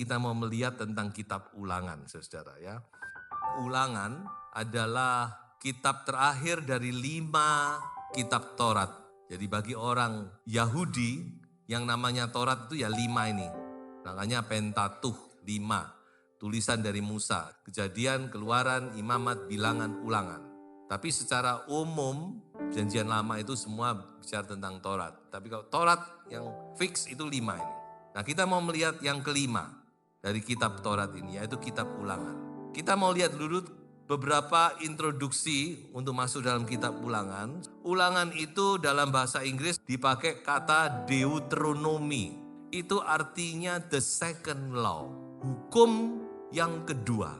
kita mau melihat tentang kitab Ulangan, saudara ya. Ulangan adalah kitab terakhir dari 5 kitab Taurat. Jadi bagi orang Yahudi yang namanya Taurat itu ya 5 ini. Makanya Pentateuch 5, tulisan dari Musa, Kejadian, Keluaran, Imamat, Bilangan, Ulangan. Tapi secara umum Perjanjian Lama itu semua bicara tentang Taurat. Tapi kalau Taurat yang fix itu 5 ini. Nah, kita mau melihat yang kelima dari kitab Taurat ini, yaitu kitab Ulangan. Kita mau lihat dulu beberapa introduksi untuk masuk dalam kitab Ulangan. Ulangan itu dalam bahasa Inggris dipakai kata Deuteronomy. Itu artinya the second law, hukum yang kedua.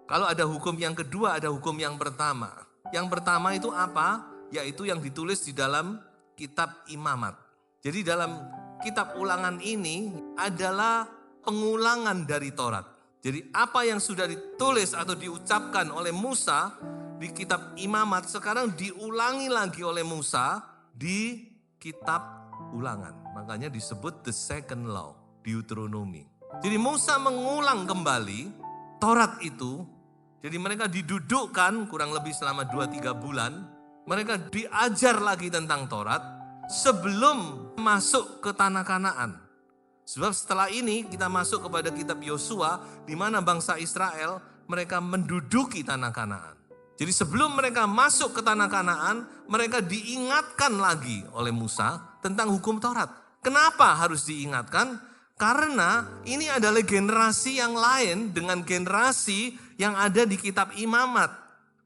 Kalau ada hukum yang kedua, ada hukum yang pertama. Yang pertama itu apa? Yaitu yang ditulis di dalam kitab Imamat. Jadi dalam kitab Ulangan ini adalah pengulangan dari Taurat. Jadi apa yang sudah ditulis atau diucapkan oleh Musa di kitab Imamat sekarang diulangi lagi oleh Musa di kitab Ulangan. Makanya disebut the second law, Deuteronomy. Jadi Musa mengulang kembali Taurat itu. Jadi mereka didudukkan kurang lebih selama 2-3 bulan. Mereka diajar lagi tentang Taurat sebelum masuk ke tanah Kanaan. Sebab setelah ini kita masuk kepada kitab Yosua di mana bangsa Israel mereka menduduki tanah Kanaan. Jadi sebelum mereka masuk ke tanah Kanaan, mereka diingatkan lagi oleh Musa tentang hukum Taurat. Kenapa harus diingatkan? Karena ini adalah generasi yang lain dengan generasi yang ada di kitab Imamat.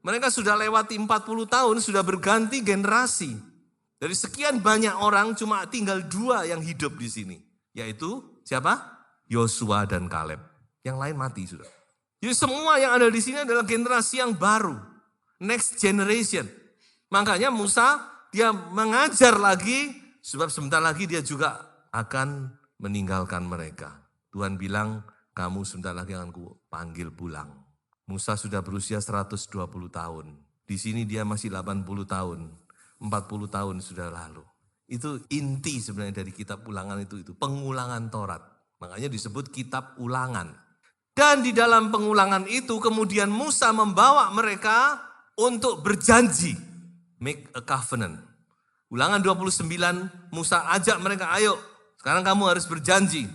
Mereka sudah lewati 40 tahun, sudah berganti generasi. Dari sekian banyak orang cuma tinggal 2 yang hidup di sini. Yaitu siapa? Yosua dan Kaleb. Yang lain mati sudah. Jadi semua yang ada di sini adalah generasi yang baru. Next generation. Makanya Musa dia mengajar lagi, sebab sebentar lagi dia juga akan meninggalkan mereka. Tuhan bilang, kamu sebentar lagi akan kupanggil pulang. Musa sudah berusia 120 tahun. Di sini dia masih 80 tahun. 40 tahun sudah lalu. Itu inti sebenarnya dari kitab Ulangan itu pengulangan Taurat. Makanya disebut kitab Ulangan. Dan di dalam pengulangan itu kemudian Musa membawa mereka untuk berjanji. Make a covenant. Ulangan 29, Musa ajak mereka, ayo sekarang kamu harus berjanji.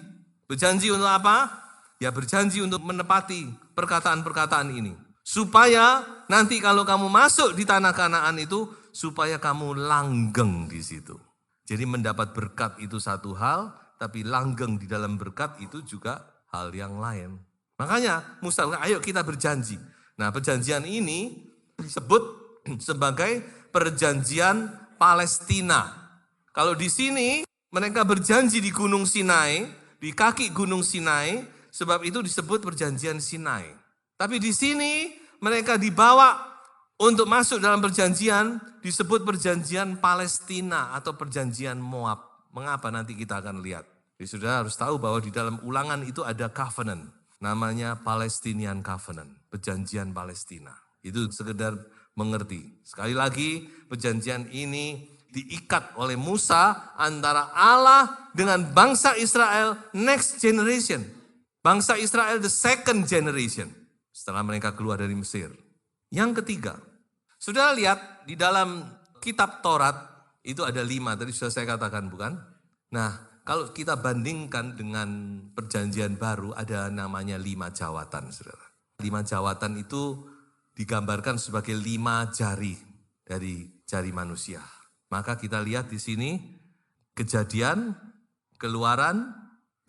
Berjanji untuk apa? Ya berjanji untuk menepati perkataan-perkataan ini. Supaya nanti kalau kamu masuk di tanah Kanaan itu, supaya kamu langgeng di situ. Jadi mendapat berkat itu satu hal, tapi langgeng di dalam berkat itu juga hal yang lain. Makanya Musa bilang, ayo kita berjanji. Nah perjanjian ini disebut sebagai perjanjian Palestina. Kalau di sini mereka berjanji di Gunung Sinai, di kaki Gunung Sinai, sebab itu disebut perjanjian Sinai. Tapi di sini mereka dibawa untuk masuk dalam perjanjian, disebut perjanjian Palestina atau perjanjian Moab. Mengapa nanti kita akan lihat. Jadi saudara harus tahu bahwa di dalam Ulangan itu ada covenant, namanya Palestinian Covenant, perjanjian Palestina. Itu sekedar mengerti. Sekali lagi perjanjian ini diikat oleh Musa antara Allah dengan bangsa Israel next generation. Bangsa Israel the second generation setelah mereka keluar dari Mesir. Yang ketiga, sudah lihat di dalam kitab Taurat itu ada 5, tadi sudah saya katakan bukan? Nah kalau kita bandingkan dengan perjanjian baru ada namanya 5 jawatan. Saudara. 5 jawatan itu digambarkan sebagai 5 jari dari jari manusia. Maka kita lihat di sini Kejadian, Keluaran,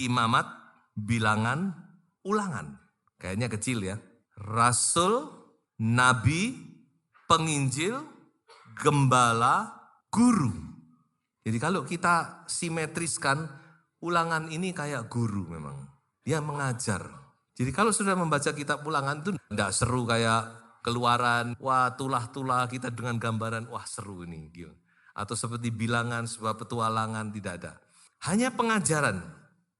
Imamat, Bilangan, Ulangan. Kayaknya kecil ya. Rasul, Nabi, Penginjil, Gembala, Guru. Jadi kalau kita simetriskan, Ulangan ini kayak guru memang. Dia mengajar. Jadi kalau sudah membaca kitab Ulangan itu tidak seru kayak Keluaran. Wah tulah-tulah kita dengan gambaran, wah seru ini. Gitu. Atau seperti Bilangan, sebuah petualangan, tidak ada. Hanya pengajaran,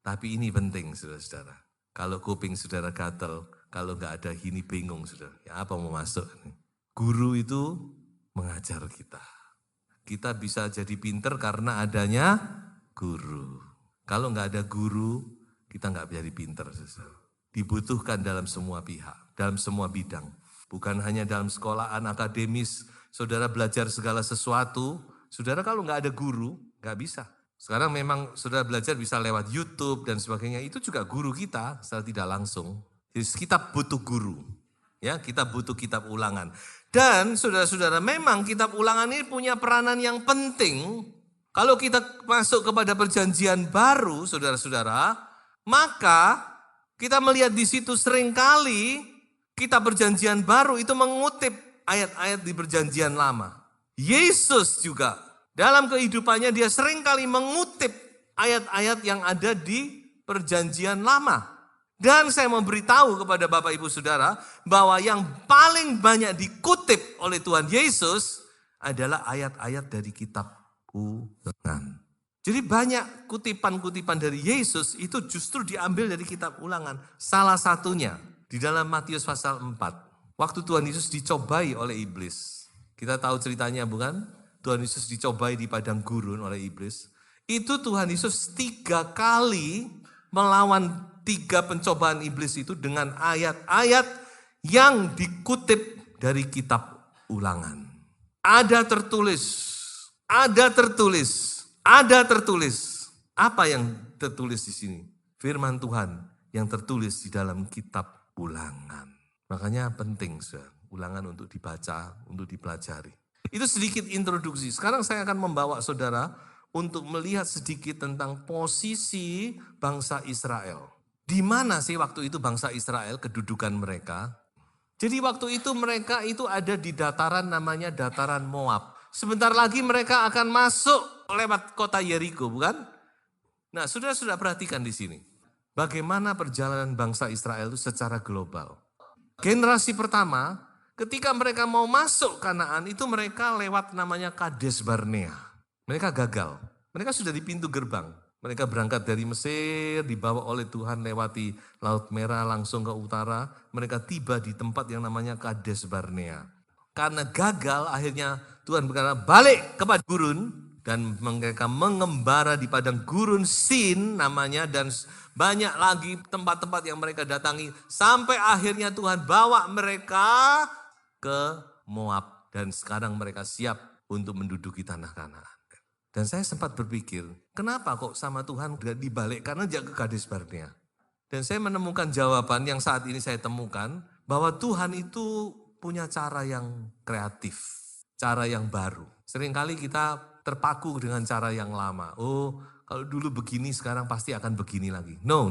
tapi ini penting saudara-saudara. Kalau kuping saudara gatel, kalau nggak ada ini bingung saudara. Ya apa mau masuk? Guru itu mengajar kita. Kita bisa jadi pinter karena adanya guru. Kalau nggak ada guru, kita nggak jadi pinter. Dibutuhkan dalam semua pihak, dalam semua bidang. Bukan hanya dalam sekolahan akademis, saudara belajar segala sesuatu. Saudara kalau nggak ada guru, nggak bisa. Sekarang memang saudara belajar bisa lewat YouTube dan sebagainya. Itu juga guru kita secara tidak langsung. Jadi kita butuh guru. Ya, kita butuh kitab ulangan. Dan saudara-saudara, memang kitab ulangan ini punya peranan yang penting. Kalau kita masuk kepada perjanjian baru, saudara-saudara, maka kita melihat di situ seringkali kitab perjanjian baru itu mengutip ayat-ayat di perjanjian lama. Yesus juga dalam kehidupannya dia seringkali mengutip ayat-ayat yang ada di perjanjian lama. Dan saya mau beritahu kepada Bapak Ibu Saudara bahwa yang paling banyak dikutip oleh Tuhan Yesus adalah ayat-ayat dari kitab ulangan. Jadi banyak kutipan-kutipan dari Yesus itu justru diambil dari kitab ulangan. Salah satunya di dalam Matius pasal 4. Waktu Tuhan Yesus dicobai oleh iblis. Kita tahu ceritanya bukan? Tuhan Yesus dicobai di padang gurun oleh iblis. Itu Tuhan Yesus 3 kali melawan 3 pencobaan iblis itu dengan ayat-ayat yang dikutip dari kitab ulangan. Ada tertulis. Apa yang tertulis di sini? Firman Tuhan yang tertulis di dalam kitab ulangan. Makanya penting, saudara, ulangan untuk dibaca, untuk dipelajari. Itu sedikit introduksi. Sekarang saya akan membawa saudara untuk melihat sedikit tentang posisi bangsa Israel. Di mana sih waktu itu bangsa Israel kedudukan mereka? Jadi waktu itu mereka itu ada di dataran namanya dataran Moab. Sebentar lagi mereka akan masuk lewat kota Yeriko, bukan? Nah, sudah perhatikan di sini. Bagaimana perjalanan bangsa Israel itu secara global. Generasi pertama, ketika mereka mau masuk Kanaan, itu mereka lewat namanya Kades Barnea. Mereka gagal. Mereka sudah di pintu gerbang. Mereka berangkat dari Mesir, dibawa oleh Tuhan lewati Laut Merah langsung ke utara. Mereka tiba di tempat yang namanya Kades Barnea. Karena gagal, akhirnya Tuhan berkata balik ke padang gurun. Dan mereka mengembara di padang gurun Sin namanya. Dan banyak lagi tempat-tempat yang mereka datangi. Sampai akhirnya Tuhan bawa mereka ke Moab. Dan sekarang mereka siap untuk menduduki tanah Kanaan. Dan saya sempat berpikir, kenapa kok sama Tuhan dibalik? Karena dia ke Kades Barnea. Dan saya menemukan jawaban yang saat ini saya temukan, bahwa Tuhan itu punya cara yang kreatif, cara yang baru. Seringkali kita terpaku dengan cara yang lama. Oh, kalau dulu begini, sekarang pasti akan begini lagi. No.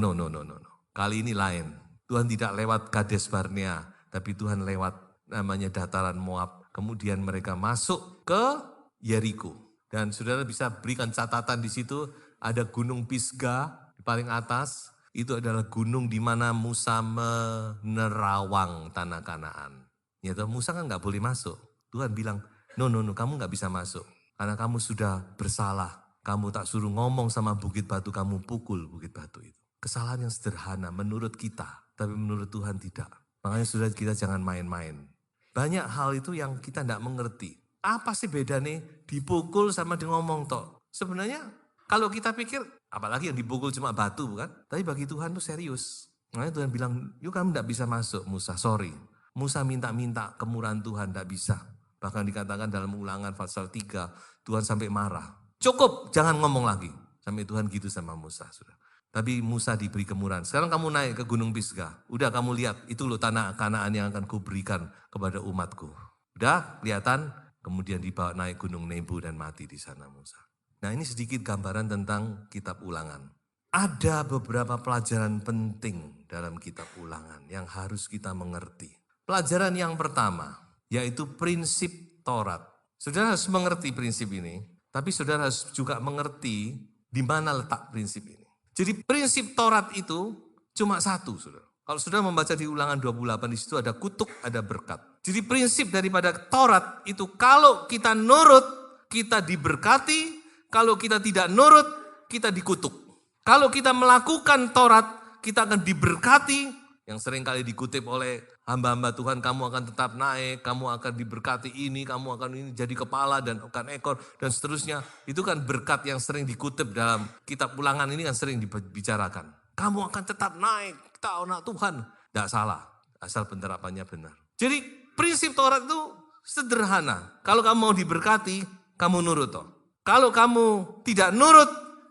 Kali ini lain. Tuhan tidak lewat Kades Barnea, tapi Tuhan lewat namanya dataran Moab. Kemudian mereka masuk ke Yeriko. Dan saudara bisa berikan catatan di situ, ada gunung Pisgah di paling atas. Itu adalah gunung di mana Musa menerawang tanah Kanaan. Ya, Musa kan nggak boleh masuk. Tuhan bilang, no, kamu nggak bisa masuk. Karena kamu sudah bersalah. Kamu tak suruh ngomong sama bukit batu, kamu pukul bukit batu itu. Kesalahan yang sederhana menurut kita, tapi menurut Tuhan tidak. Makanya saudara, kita jangan main-main. Banyak hal itu yang kita tidak mengerti. Apa sih beda nih dipukul sama di ngomong toh? Sebenarnya kalau kita pikir, apalagi yang dipukul cuma batu bukan? Tapi bagi Tuhan itu serius. Makanya Tuhan bilang, yuk kamu tidak bisa masuk Musa, sorry. Musa minta kemurahan Tuhan, tidak bisa. Bahkan dikatakan dalam Ulangan pasal 3, Tuhan sampai marah. Cukup, jangan ngomong lagi. Sampai Tuhan gitu sama Musa. Sudah. Tapi Musa diberi kemurahan. Sekarang kamu naik ke gunung Pisgah. Udah kamu lihat, itu loh tanah Kanaan yang akan kuberikan kepada umatku. Udah kelihatan? Kemudian dibawa naik gunung Nebo dan mati di sana Musa. Nah, ini sedikit gambaran tentang kitab ulangan. Ada beberapa pelajaran penting dalam kitab ulangan yang harus kita mengerti. Pelajaran yang pertama, yaitu prinsip Taurat. Saudara harus mengerti prinsip ini, tapi saudara harus juga mengerti di mana letak prinsip ini. Jadi prinsip Taurat itu cuma satu, saudara. Kalau sudah membaca di Ulangan 28, di situ ada kutuk, ada berkat. Jadi prinsip daripada Taurat itu kalau kita nurut, kita diberkati. Kalau kita tidak nurut, kita dikutuk. Kalau kita melakukan Taurat, kita akan diberkati. Yang sering kali dikutip oleh hamba-hamba Tuhan, kamu akan tetap naik, kamu akan diberkati ini, kamu akan ini jadi kepala dan bukan ekor, dan seterusnya. Itu kan berkat yang sering dikutip dalam kitab Ulangan ini kan sering dibicarakan. kamu akan tetap naik, kita anak Tuhan. Tidak salah, asal penerapannya benar. Jadi prinsip Taurat itu sederhana. Kalau kamu mau diberkati, kamu nurut toh. Kalau kamu tidak nurut,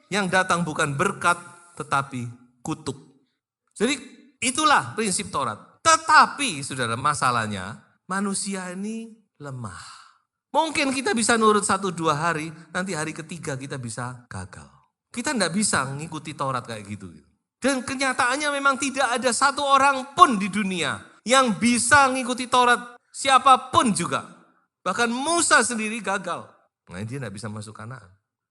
yang datang bukan berkat, tetapi kutuk. Jadi itulah prinsip Taurat. Tetapi saudara, masalahnya manusia ini lemah. Mungkin kita bisa nurut 1-2 hari, nanti hari ketiga kita bisa gagal. Kita tidak bisa mengikuti Taurat kayak gitu. Dan kenyataannya memang tidak ada satu orang pun di dunia yang bisa mengikuti Taurat, siapapun juga. Bahkan Musa sendiri gagal. Nah, dia tidak bisa masuk Kanaan.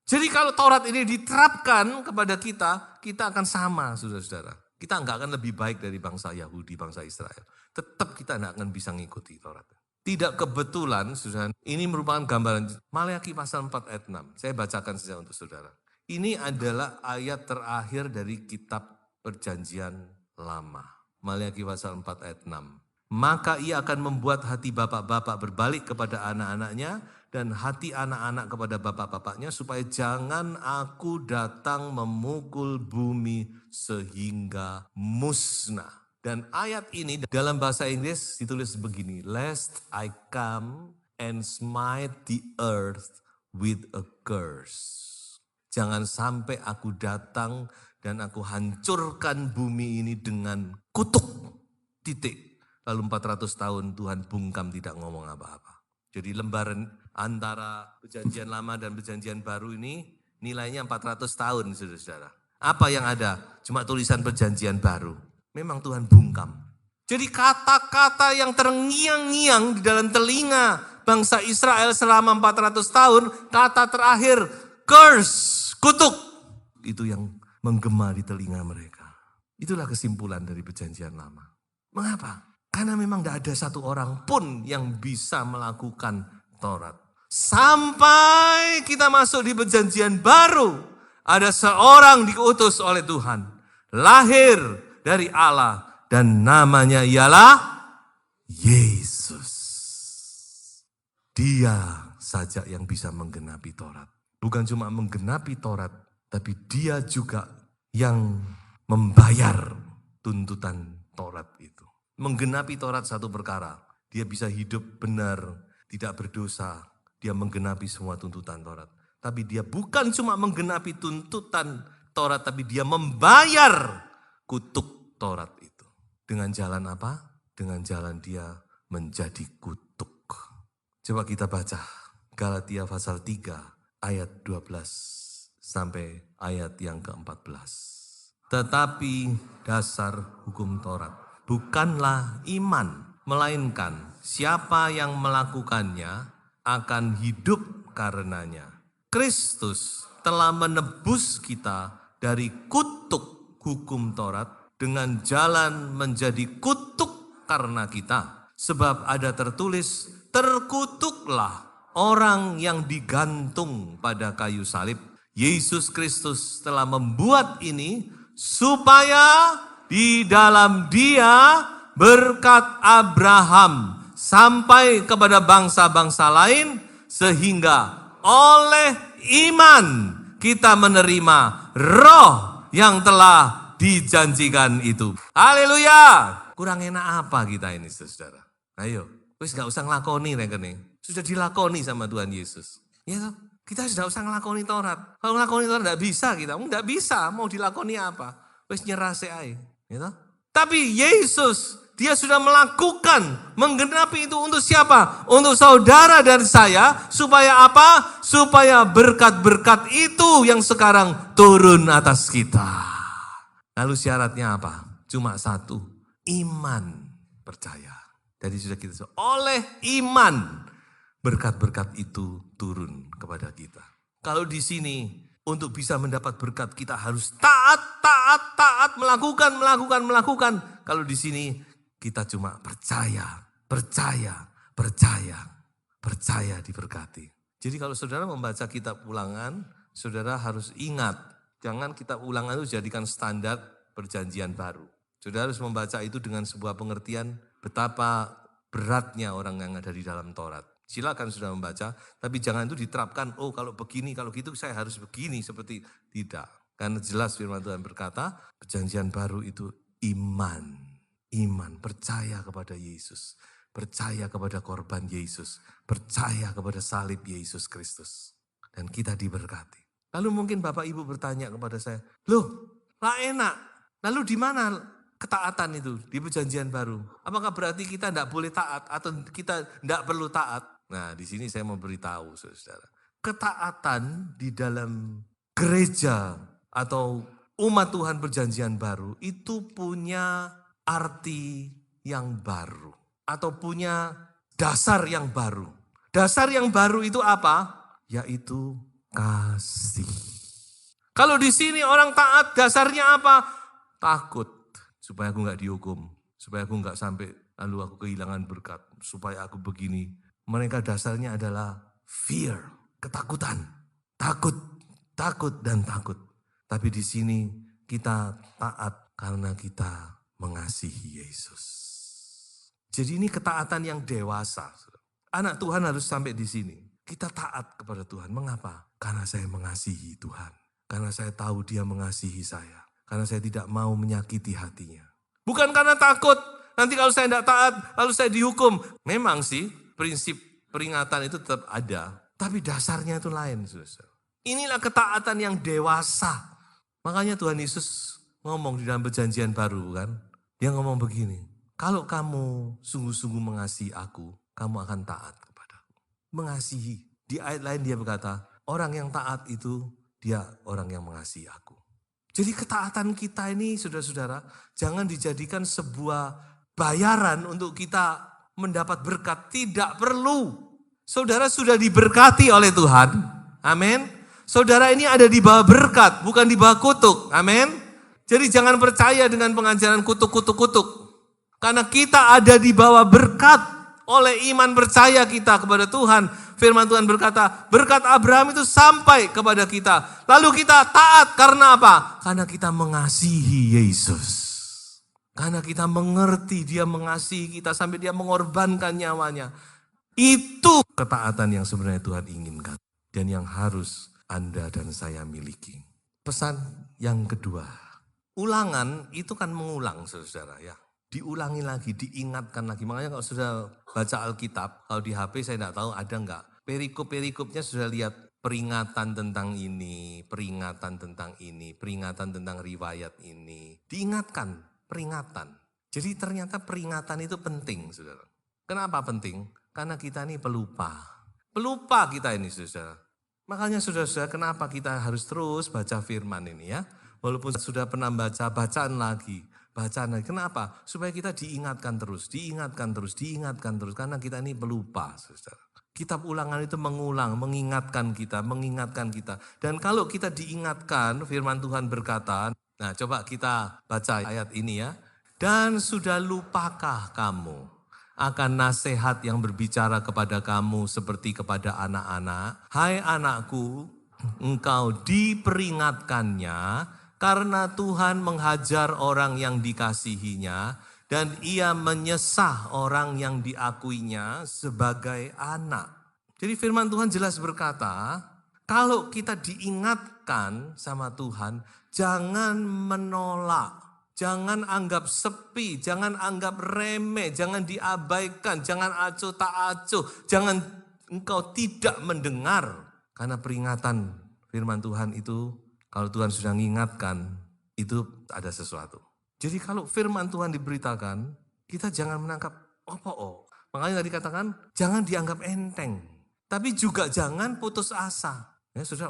Jadi kalau Taurat ini diterapkan kepada kita akan sama, saudara-saudara. Kita enggak akan lebih baik dari bangsa Yahudi, bangsa Israel. Tetap kita enggak akan bisa mengikuti Taurat. Tidak kebetulan, saudara, ini merupakan gambaran Maleakhi pasal 4 ayat 6. Saya bacakan saja untuk saudara. Ini adalah ayat terakhir dari kitab Perjanjian Lama. Maleakhi pasal 4 ayat 6. Maka ia akan membuat hati bapak-bapak berbalik kepada anak-anaknya dan hati anak-anak kepada bapak-bapaknya supaya jangan aku datang memukul bumi sehingga musnah. Dan ayat ini dalam bahasa Inggris ditulis begini, lest I come and smite the earth with a curse. Jangan sampai aku datang dan aku hancurkan bumi ini dengan kutuk. Titik. Lalu 400 tahun Tuhan bungkam tidak ngomong apa-apa. Jadi lembaran antara Perjanjian Lama dan Perjanjian Baru ini nilainya 400 tahun, saudara-saudara. Apa yang ada? Cuma tulisan Perjanjian Baru. Memang Tuhan bungkam. Jadi kata-kata yang terngiang-ngiang di dalam telinga bangsa Israel selama 400 tahun, kata terakhir, curse, kutuk. Itu yang menggema di telinga mereka. Itulah kesimpulan dari Perjanjian Lama. Mengapa? Karena memang tidak ada satu orang pun yang bisa melakukan Taurat. Sampai kita masuk di Perjanjian Baru, ada seorang diutus oleh Tuhan, lahir dari Allah dan namanya ialah Yesus. Dia saja yang bisa menggenapi Taurat. Bukan cuma menggenapi Taurat, tapi dia juga yang membayar tuntutan Taurat itu. Menggenapi Taurat satu perkara, dia bisa hidup benar, tidak berdosa, dia menggenapi semua tuntutan Taurat. Tapi dia bukan cuma menggenapi tuntutan Taurat, tapi dia membayar kutuk Taurat itu. Dengan jalan apa? Dengan jalan dia menjadi kutuk. Coba kita baca Galatia pasal 3 ayat 12 sampai ayat yang ke-14. Tetapi dasar hukum Taurat bukanlah iman, melainkan siapa yang melakukannya akan hidup karenanya. Kristus telah menebus kita dari kutuk hukum Taurat dengan jalan menjadi kutuk karena kita. Sebab ada tertulis, terkutuklah orang yang digantung pada kayu salib. Yesus Kristus telah membuat ini supaya di dalam dia berkat Abraham sampai kepada bangsa-bangsa lain, sehingga oleh iman kita menerima roh yang telah dijanjikan itu. Haleluya. Kurang enak apa kita ini, saudara? Ayo, wis gak usah ngelakoni rekening. Sudah dilakoni sama Tuhan Yesus. Ya toh? Kita sudah usah ngelakoni Taurat. Kalau ngelakoni Taurat tidak bisa kita. Tidak bisa, mau dilakoni apa? Wis nyerah seai. Ya, tapi Yesus, dia sudah melakukan, menggenapi itu untuk siapa? Untuk saudara dan saya, supaya apa? Supaya berkat-berkat itu yang sekarang turun atas kita. Lalu syaratnya apa? Cuma satu, iman, percaya. Jadi sudah kita, oleh iman, berkat-berkat itu turun kepada kita. Kalau di sini, untuk bisa mendapat berkat kita harus taat, melakukan. Kalau di sini kita cuma percaya diberkati. Jadi kalau saudara membaca kitab Ulangan, saudara harus ingat, jangan kitab Ulangan itu jadikan standar Perjanjian Baru. Saudara harus membaca itu dengan sebuah pengertian betapa beratnya orang yang ada di dalam Taurat. Silakan sudah membaca, tapi jangan itu diterapkan, oh kalau begini, kalau gitu saya harus begini, seperti tidak. Karena jelas firman Tuhan berkata, perjanjian baru itu iman. Iman, percaya kepada Yesus. Percaya kepada korban Yesus. Percaya kepada salib Yesus Kristus. Dan kita diberkati. Lalu mungkin Bapak Ibu bertanya kepada saya, loh, lah enak. Lalu di mana ketaatan itu di perjanjian baru? Apakah berarti kita tidak boleh taat atau kita tidak perlu taat? Nah, di sini saya mau beritahu saudara. Ketaatan di dalam gereja atau umat Tuhan perjanjian baru itu punya arti yang baru atau punya dasar yang baru. Dasar yang baru itu apa? Yaitu kasih. Kalau di sini orang taat dasarnya apa? Takut supaya aku nggak dihukum, supaya aku nggak sampai lalu aku kehilangan berkat, supaya aku begini. Mereka dasarnya adalah fear, ketakutan, takut dan takut. Tapi di sini kita taat karena kita mengasihi Yesus. Jadi ini ketaatan yang dewasa. Anak Tuhan harus sampai di sini. Kita taat kepada Tuhan. Mengapa? Karena saya mengasihi Tuhan. Karena saya tahu Dia mengasihi saya. Karena saya tidak mau menyakiti hatinya. Bukan karena takut. Nanti kalau saya tidak taat, lalu saya dihukum. Memang sih prinsip peringatan itu tetap ada. Tapi dasarnya itu lain. Saudara. Inilah ketaatan yang dewasa. Makanya Tuhan Yesus ngomong di dalam perjanjian baru kan. Dia ngomong begini. Kalau kamu sungguh-sungguh mengasihi aku, kamu akan taat kepadaku. Mengasihi. Di ayat lain dia berkata, orang yang taat itu dia orang yang mengasihi aku. Jadi ketaatan kita ini saudara-saudara, jangan dijadikan sebuah bayaran untuk kita mendapat berkat. Tidak perlu. Saudara sudah diberkati oleh Tuhan. Amin. Saudara ini ada di bawah berkat, bukan di bawah kutuk. Amin. Jadi jangan percaya dengan pengajaran kutuk. Karena kita ada di bawah berkat oleh iman percaya kita kepada Tuhan. Firman Tuhan berkata, berkat Abraham itu sampai kepada kita. Lalu kita taat karena apa? Karena kita mengasihi Yesus. Karena kita mengerti Dia mengasihi kita sampai Dia mengorbankan nyawanya. Itu ketaatan yang sebenarnya Tuhan inginkan. Dan yang harus Anda dan saya miliki. Pesan yang kedua. Ulangan itu kan mengulang saudara ya. Diulangi lagi, diingatkan lagi. Makanya kalau sudah baca Alkitab, kalau di HP saya tidak tahu ada enggak. Perikop-perikopnya sudah lihat peringatan tentang ini, peringatan tentang ini, peringatan tentang riwayat ini. Diingatkan, peringatan. Jadi ternyata peringatan itu penting saudara. Kenapa penting? Karena kita ini pelupa. Pelupa kita ini saudara. Makanya saudara-saudara kenapa kita harus terus baca firman ini ya. Walaupun sudah pernah baca, bacaan lagi. Kenapa? Supaya kita diingatkan terus. Karena kita ini pelupa saudara. Kitab ulangan itu mengingatkan kita. Dan kalau kita diingatkan, firman Tuhan berkata, nah coba kita baca ayat ini ya. Dan sudah lupakah kamu akan nasihat yang berbicara kepada kamu seperti kepada anak-anak? Hai anakku, engkau diperingatkannya karena Tuhan menghajar orang yang dikasihinya dan Ia menyesah orang yang diakuinya sebagai anak. Jadi firman Tuhan jelas berkata, kalau kita diingatkan sama Tuhan, jangan menolak, jangan anggap sepi, jangan anggap remeh, jangan diabaikan, jangan acuh tak acuh, jangan engkau tidak mendengar. Karena peringatan firman Tuhan itu, kalau Tuhan sudah mengingatkan, itu ada sesuatu. Jadi kalau firman Tuhan diberitakan, kita jangan menangkap, Makanya tadi katakan, jangan dianggap enteng. Tapi juga jangan putus asa. Ya sudah,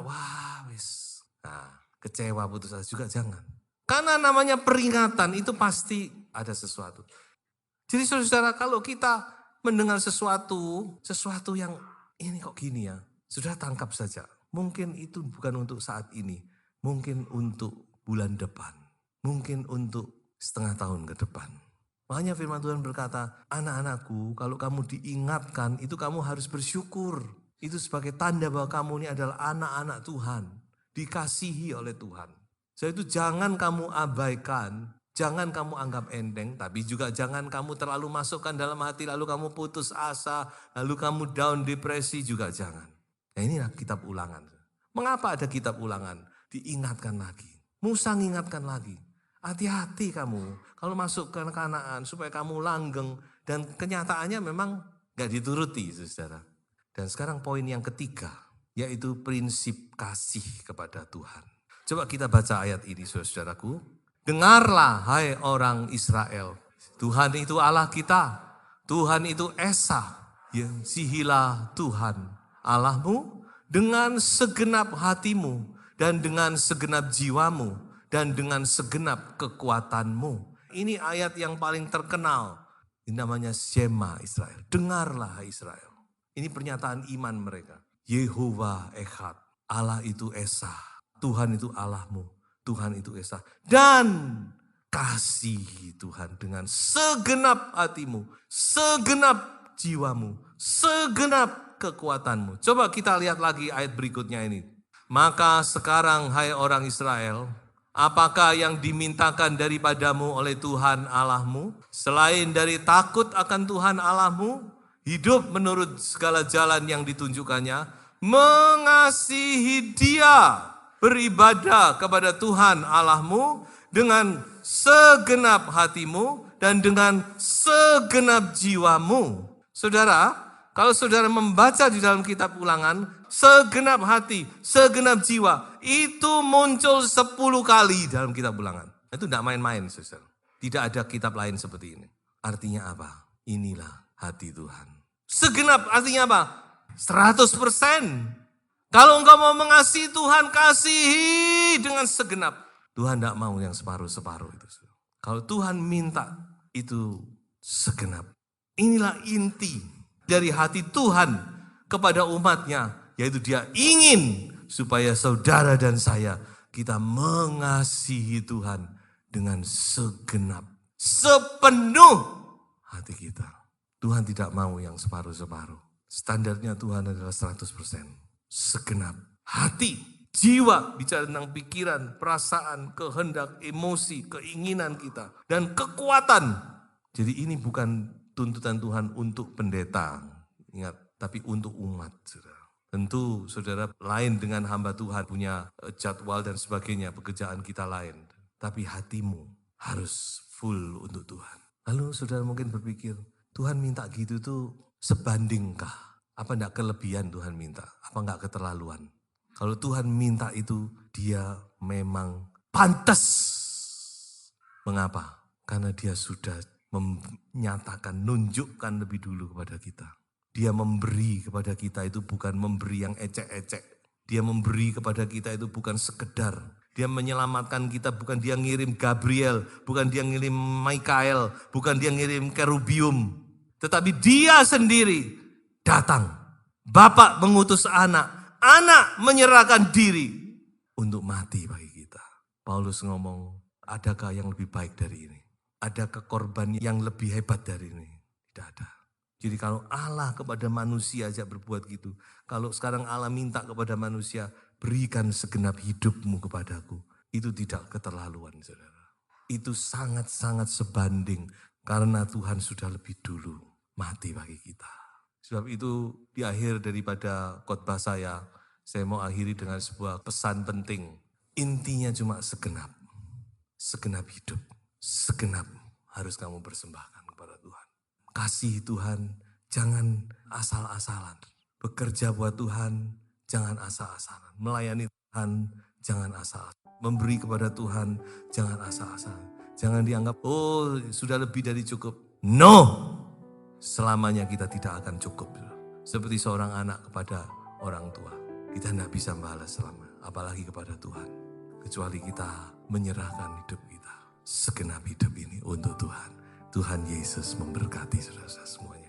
kecewa putus asa juga jangan. Karena namanya peringatan itu pasti ada sesuatu. Jadi saudara, kalau kita mendengar sesuatu yang ini kok gini ya, sudah tangkap saja. Mungkin itu bukan untuk saat ini, mungkin untuk bulan depan, mungkin untuk setengah tahun ke depan. Makanya firman Tuhan berkata, anak-anakku, kalau kamu diingatkan, itu kamu harus bersyukur. Itu sebagai tanda bahwa kamu ini adalah anak-anak Tuhan, dikasihi oleh Tuhan. Jadi itu jangan kamu abaikan, jangan kamu anggap enteng, tapi juga jangan kamu terlalu masukkan dalam hati, lalu kamu putus asa, lalu kamu down depresi juga jangan. Nah inilah kitab ulangan. Mengapa ada kitab ulangan? Diingatkan lagi. Musa ngingatkan lagi, hati-hati kamu kalau masuk ke Kanaan supaya kamu langgeng. Dan kenyataannya memang gak dituruti, saudara. Dan sekarang poin yang ketiga, yaitu prinsip kasih kepada Tuhan. Coba kita baca ayat ini, saudaraku. Dengarlah, hai orang Israel, Tuhan itu Allah kita, Tuhan itu Esa, Yesihilah Tuhan Allahmu dengan segenap hatimu dan dengan segenap jiwamu dan dengan segenap kekuatanmu. Ini ayat yang paling terkenal. Ini namanya Shema Israel. Dengarlah Israel. Ini pernyataan iman mereka. Yehovah Echad. Allah itu Esa. Tuhan itu Allahmu. Tuhan itu Esa. Dan kasih Tuhan dengan segenap hatimu. Segenap jiwamu. Segenap kekuatanmu. Coba kita lihat lagi ayat berikutnya ini. Maka sekarang hai orang Israel, apakah yang dimintakan daripadamu oleh Tuhan Allahmu? Selain dari takut akan Tuhan Allahmu, hidup menurut segala jalan yang ditunjukkannya, mengasihi Dia, beribadah kepada Tuhan Allahmu dengan segenap hatimu dan dengan segenap jiwamu. Saudara, kalau saudara membaca di dalam kitab Ulangan, segenap hati, segenap jiwa, itu muncul 10 kali dalam kitab Ulangan. Itu tidak main-main, saudara. Tidak ada kitab lain seperti ini. Artinya apa? Inilah hati Tuhan. Segenap artinya apa? 100%. Kalau engkau mau mengasihi Tuhan, kasihi dengan segenap. Tuhan tidak mau yang separuh-separuh itu. Kalau Tuhan minta, itu segenap. Inilah inti dari hati Tuhan kepada umatnya, yaitu Dia ingin supaya saudara dan saya, kita mengasihi Tuhan dengan segenap, sepenuh hati kita. Tuhan tidak mau yang separuh-separuh. Standarnya Tuhan adalah 100%. Segenap hati, jiwa, bicara tentang pikiran, perasaan, kehendak, emosi, keinginan kita, dan kekuatan. Jadi ini bukan tuntutan Tuhan untuk pendeta, ingat, tapi untuk umat, saudara. Tentu saudara lain dengan hamba Tuhan, punya jadwal dan sebagainya, pekerjaan kita lain. Tapi hatimu harus full untuk Tuhan. Lalu saudara mungkin berpikir, Tuhan minta gitu tuh sebandingkah? Apa enggak kelebihan Tuhan minta? Apa enggak keterlaluan? Kalau Tuhan minta itu, Dia memang pantas. Mengapa? Karena Dia sudah menyatakan, nunjukkan lebih dulu kepada kita. Dia memberi kepada kita itu bukan memberi yang ecek-ecek. Dia memberi kepada kita itu bukan sekedar. Dia menyelamatkan kita, bukan Dia ngirim Gabriel, bukan Dia ngirim Mikael, bukan Dia ngirim Kerubium. Tetapi Dia sendiri datang. Bapak mengutus anak, anak menyerahkan diri untuk mati bagi kita. Paulus ngomong, adakah yang lebih baik dari ini? Adakah korban yang lebih hebat dari ini? Tidak ada. Jadi kalau Allah kepada manusia aja berbuat gitu. Kalau sekarang Allah minta kepada manusia, berikan segenap hidupmu kepadaku. Itu tidak keterlaluan, saudara. Itu sangat-sangat sebanding. Karena Tuhan sudah lebih dulu mati bagi kita. Sebab itu di akhir daripada khotbah saya mau akhiri dengan sebuah pesan penting. Intinya cuma segenap. Segenap hidup. Segenap harus kamu persembahkan kepada Tuhan. Kasih Tuhan, jangan asal-asalan. Bekerja buat Tuhan, jangan asal-asalan. Melayani Tuhan, jangan asal-asalan. Memberi kepada Tuhan, jangan asal-asalan. Jangan dianggap, oh sudah lebih dari cukup. No! Selamanya kita tidak akan cukup. Seperti seorang anak kepada orang tua. Kita tidak bisa balas selama, apalagi kepada Tuhan. Kecuali kita menyerahkan hidup kita. Segenap hidup ini untuk Tuhan. Tuhan Yesus memberkati saudara semuanya.